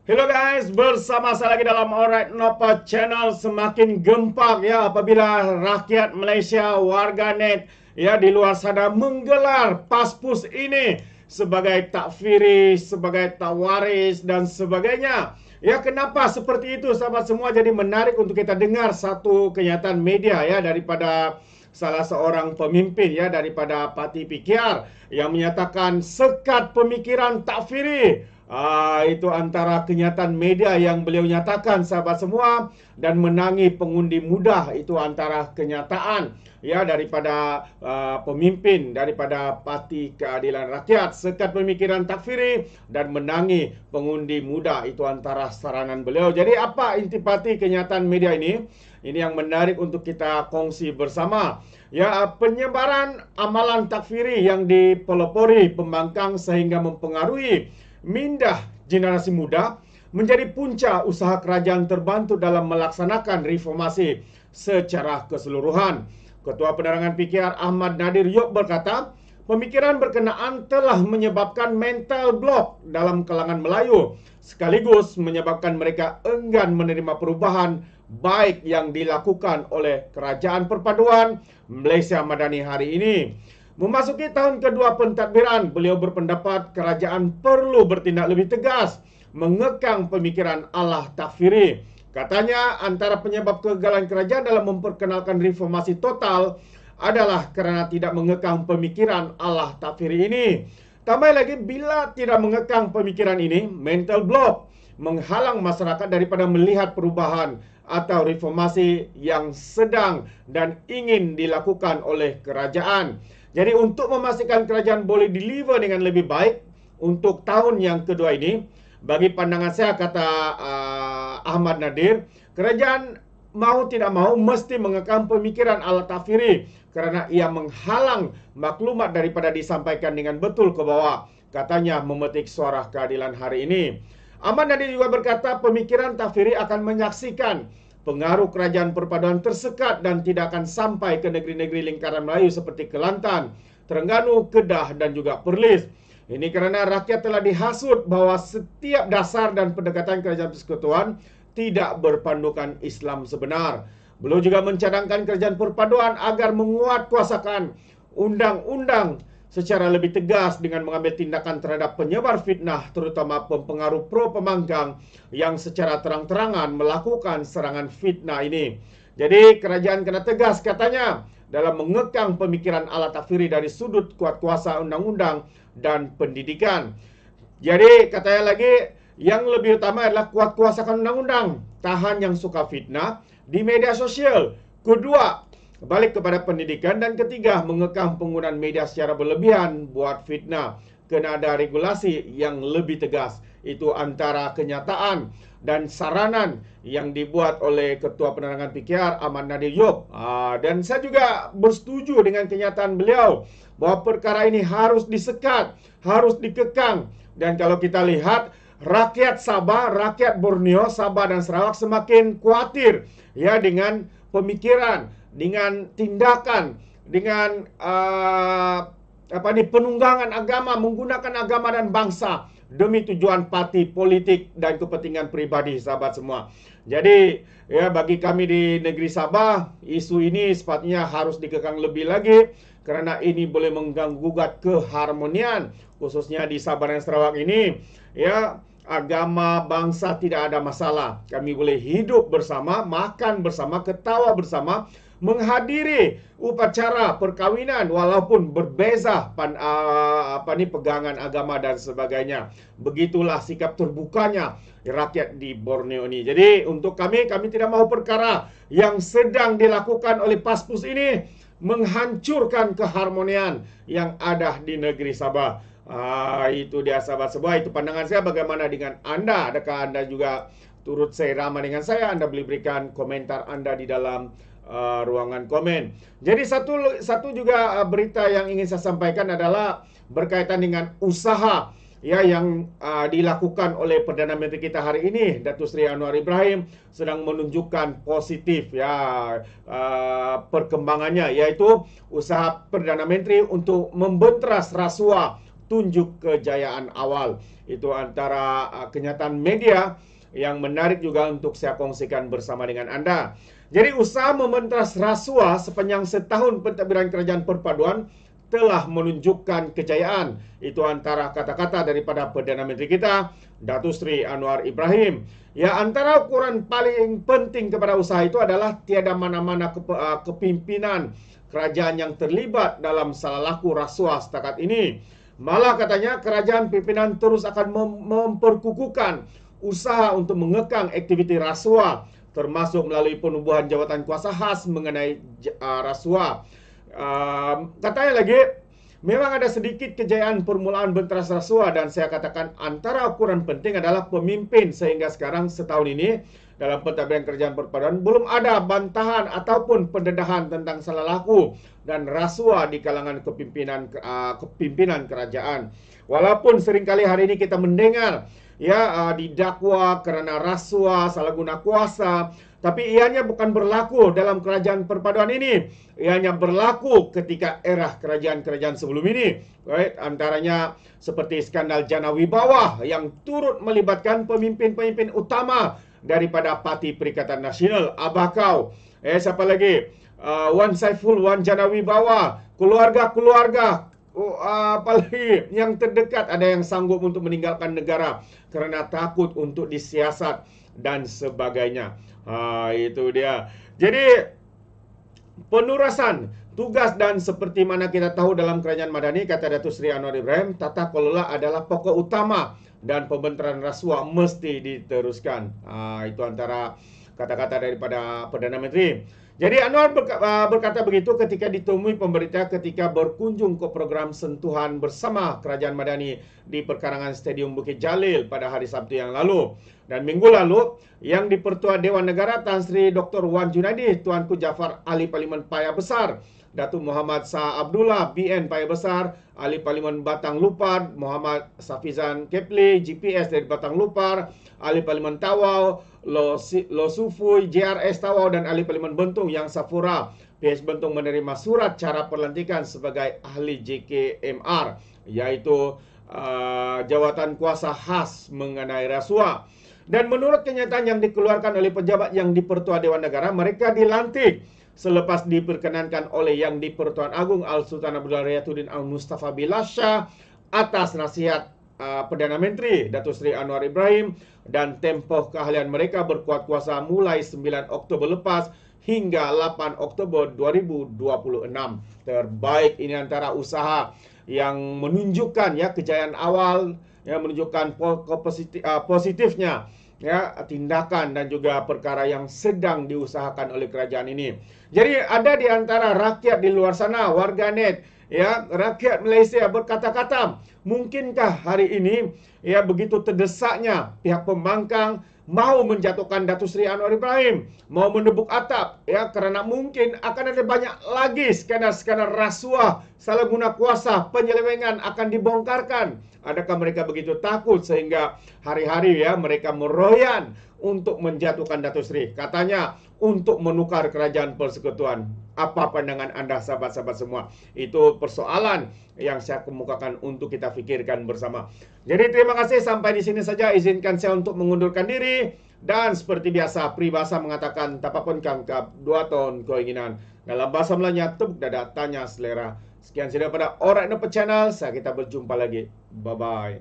Hello guys, bersama saya lagi dalam Alright Nopa Channel. Semakin gempak ya apabila rakyat Malaysia, warganet ya di luar sana menggelar paspus ini sebagai takfiri, sebagai tawaris dan sebagainya. Ya, kenapa seperti itu sahabat semua? Jadi menarik untuk kita dengar satu kenyataan media ya daripada salah seorang pemimpin ya daripada parti PKR yang menyatakan sekat pemikiran takfiri. Itu antara kenyataan media yang beliau nyatakan sahabat semua, dan menangi pengundi mudah itu antara kenyataan ya daripada pemimpin daripada Parti Keadilan Rakyat. Sekat pemikiran takfiri dan menangi pengundi muda itu antara saranan beliau. Jadi apa intipati kenyataan media ini? Ini yang menarik untuk kita kongsi bersama. Ya, penyebaran amalan takfiri yang dipelopori pembangkang sehingga mempengaruhi mindah generasi muda menjadi punca usaha kerajaan terbantu dalam melaksanakan reformasi secara keseluruhan. Ketua Penerangan PKR Ahmad Nadir Yop berkata, pemikiran berkenaan telah menyebabkan mental block dalam kalangan Melayu, sekaligus menyebabkan mereka enggan menerima perubahan baik yang dilakukan oleh Kerajaan Perpaduan Malaysia Madani hari ini. Memasuki tahun kedua pentadbiran, beliau berpendapat kerajaan perlu bertindak lebih tegas, mengekang pemikiran Allah takfiri. Katanya antara penyebab kegagalan kerajaan dalam memperkenalkan reformasi total adalah kerana tidak mengekang pemikiran Allah takfiri ini. Tambah lagi, bila tidak mengekang pemikiran ini, mental block menghalang masyarakat daripada melihat perubahan atau reformasi yang sedang dan ingin dilakukan oleh kerajaan. Jadi untuk memastikan kerajaan boleh deliver dengan lebih baik untuk tahun yang kedua ini, bagi pandangan saya, kata Ahmad Nadir, kerajaan mau tidak mau mesti mengekang pemikiran Allah takfiri kerana ia menghalang maklumat daripada disampaikan dengan betul ke bawah. Katanya memetik suara keadilan hari ini. Ahmad Nadir juga berkata pemikiran takfiri akan menyaksikan pengaruh kerajaan perpaduan tersekat dan tidak akan sampai ke negeri-negeri lingkaran Melayu seperti Kelantan, Terengganu, Kedah dan juga Perlis. Ini kerana rakyat telah dihasut bahawa setiap dasar dan pendekatan kerajaan persekutuan tidak berpandukan Islam sebenar. Beliau juga mencadangkan kerajaan perpaduan agar menguatkuasakan undang-undang secara lebih tegas dengan mengambil tindakan terhadap penyebar fitnah, terutama pempengaruh pro-pembangkang yang secara terang-terangan melakukan serangan fitnah ini. Jadi kerajaan kena tegas, katanya, dalam mengekang pemikiran Allah takfiri dari sudut kuat kuasa undang-undang dan pendidikan. Jadi katanya lagi, yang lebih utama adalah kuat kuasakan undang-undang, tahan yang suka fitnah di media sosial. Kedua, balik kepada pendidikan. Dan ketiga, mengekang penggunaan media secara berlebihan buat fitnah. Kena ada regulasi yang lebih tegas. Itu antara kenyataan dan saranan yang dibuat oleh Ketua Penerangan PKR Ahmad Nadir Yop. Dan saya juga bersetuju dengan kenyataan beliau bahawa perkara ini harus disekat, harus dikekang. Dan kalau kita lihat, rakyat Sabah, rakyat Borneo, Sabah dan Sarawak semakin khawatir ya dengan pemikiran, dengan tindakan, dengan penunggangan agama, menggunakan agama dan bangsa demi tujuan parti politik dan kepentingan pribadi, sahabat semua. Jadi ya, bagi kami di negeri Sabah, isu ini sepatutnya harus dikekang lebih lagi kerana ini boleh mengganggu keharmonian, khususnya di Sabah dan Sarawak ini. Ya, agama, bangsa tidak ada masalah. Kami boleh hidup bersama, makan bersama, ketawa bersama, menghadiri upacara perkawinan walaupun berbeza pegangan agama dan sebagainya. Begitulah sikap terbukanya rakyat di Borneo ini. Jadi untuk kami tidak mahu perkara yang sedang dilakukan oleh paspus ini menghancurkan keharmonian yang ada di negeri Sabah. Itu dia sahabat semua. Itu pandangan saya. Bagaimana dengan Anda? Adakah Anda juga turut seirama dengan saya? Anda boleh berikan komentar Anda di dalam ruangan komen. Jadi satu juga berita yang ingin saya sampaikan adalah berkaitan dengan usaha ya yang dilakukan oleh Perdana Menteri kita hari ini, Datuk Seri Anwar Ibrahim, sedang menunjukkan positif ya perkembangannya, yaitu usaha Perdana Menteri untuk membenteras rasuah tunjuk kejayaan awal. Itu antara kenyataan media yang menarik juga untuk saya kongsikan bersama dengan Anda. Jadi usaha mementeras rasuah sepanjang setahun pentadbiran kerajaan perpaduan telah menunjukkan kejayaan. Itu antara kata-kata daripada Perdana Menteri kita, Datuk Seri Anwar Ibrahim. Ya, antara ukuran paling penting kepada usaha itu adalah tiada mana-mana kepimpinan kerajaan yang terlibat dalam salah laku rasuah setakat ini. Malah katanya kerajaan pimpinan terus akan memperkukuhkan usaha untuk mengekang aktiviti rasuah, termasuk melalui penubuhan jawatan kuasa khas mengenai rasuah. Katanya lagi, memang ada sedikit kejayaan permulaan benteras rasuah, dan saya katakan antara ukuran penting adalah pemimpin. Sehingga sekarang setahun ini dalam pentadbiran kerajaan perpaduan belum ada bantahan ataupun pendedahan tentang salah laku dan rasuah di kalangan kepimpinan kerajaan. Walaupun seringkali hari ini kita mendengar didakwa kerana rasuah, salah guna kuasa, tapi ianya bukan berlaku dalam kerajaan perpaduan ini. Ianya berlaku ketika era kerajaan-kerajaan sebelum ini. Right? Antaranya seperti skandal Jana Wibawa yang turut melibatkan pemimpin-pemimpin utama daripada Parti Perikatan Nasional, Abakau. Siapa lagi? Wan Saiful, Wan Jana Wibawa, keluarga-keluarga. Apalagi yang terdekat ada yang sanggup untuk meninggalkan negara kerana takut untuk disiasat dan sebagainya. Itu dia. Jadi penurasan tugas, dan seperti mana kita tahu dalam kerajaan madani, kata Datuk Seri Anwar Ibrahim, tata kelola adalah pokok utama dan pembentaran rasuah mesti diteruskan. Itu antara kata-kata daripada Perdana Menteri. Jadi Anwar berkata begitu ketika ditemui pemberita ketika berkunjung ke program sentuhan bersama kerajaan madani di perkarangan Stadium Bukit Jalil pada hari Sabtu yang lalu. Dan minggu lalu, yang di-Pertua Dewan Negara Tan Sri Dr. Wan Junaidi, Tuanku Jaafar Ahli Parlimen Paya Besar, Datuk Muhammad Shah Abdullah BN Paya Besar, Ahli Parlimen Batang Lupar, Muhammad Safizan Kepli GPS dari Batang Lupar, Ahli Parlimen Tawau, Lo Sufui JRS Tawau, dan Ahli Parlimen Bentung yang Safura PS Bentung menerima surat cara perlantikan sebagai ahli JKMR, iaitu jawatan kuasa khas mengenai rasuah. Dan menurut kenyataan yang dikeluarkan oleh pejabat yang di-Pertua Dewan Negara, mereka dilantik selepas diperkenankan oleh Yang di-Pertuan Agong Al-Sultan Abdullah Riyatuddin Al-Mustafa Billah Shah atas nasihat Perdana Menteri Datuk Seri Anwar Ibrahim, dan tempoh keahlian mereka berkuat kuasa mulai 9 Oktober lepas hingga 8 Oktober 2026. Terbaik ini antara usaha yang menunjukkan kejayaan awal, yang menunjukkan positifnya tindakan dan juga perkara yang sedang diusahakan oleh kerajaan ini. Jadi ada di antara rakyat di luar sana, warganet, rakyat Malaysia berkata-kata, mungkinkah hari ini begitu terdesaknya pihak pembangkang mau menjatuhkan Datuk Seri Anwar Ibrahim, mau menebuk atap, kerana mungkin akan ada banyak lagi skandal-skandal rasuah, salah guna kuasa, penyelewengan akan dibongkarkan. Adakah mereka begitu takut sehingga hari-hari mereka meroyan untuk menjatuhkan Datuk Seri? Katanya untuk menukar kerajaan persekutuan. Apa pandangan Anda sahabat-sahabat semua? Itu persoalan yang saya kemukakan untuk kita fikirkan bersama. Jadi terima kasih, sampai di sini saja. Izinkan saya untuk mengundurkan diri. Dan seperti biasa, peribahasa mengatakan tapapun kangkap, 2 tahun keinginan. Dalam bahasa Melayunya, tepuk dada, tanya selera. Sekian saja pada Alright Nope Channel. Kita berjumpa lagi. Bye-bye.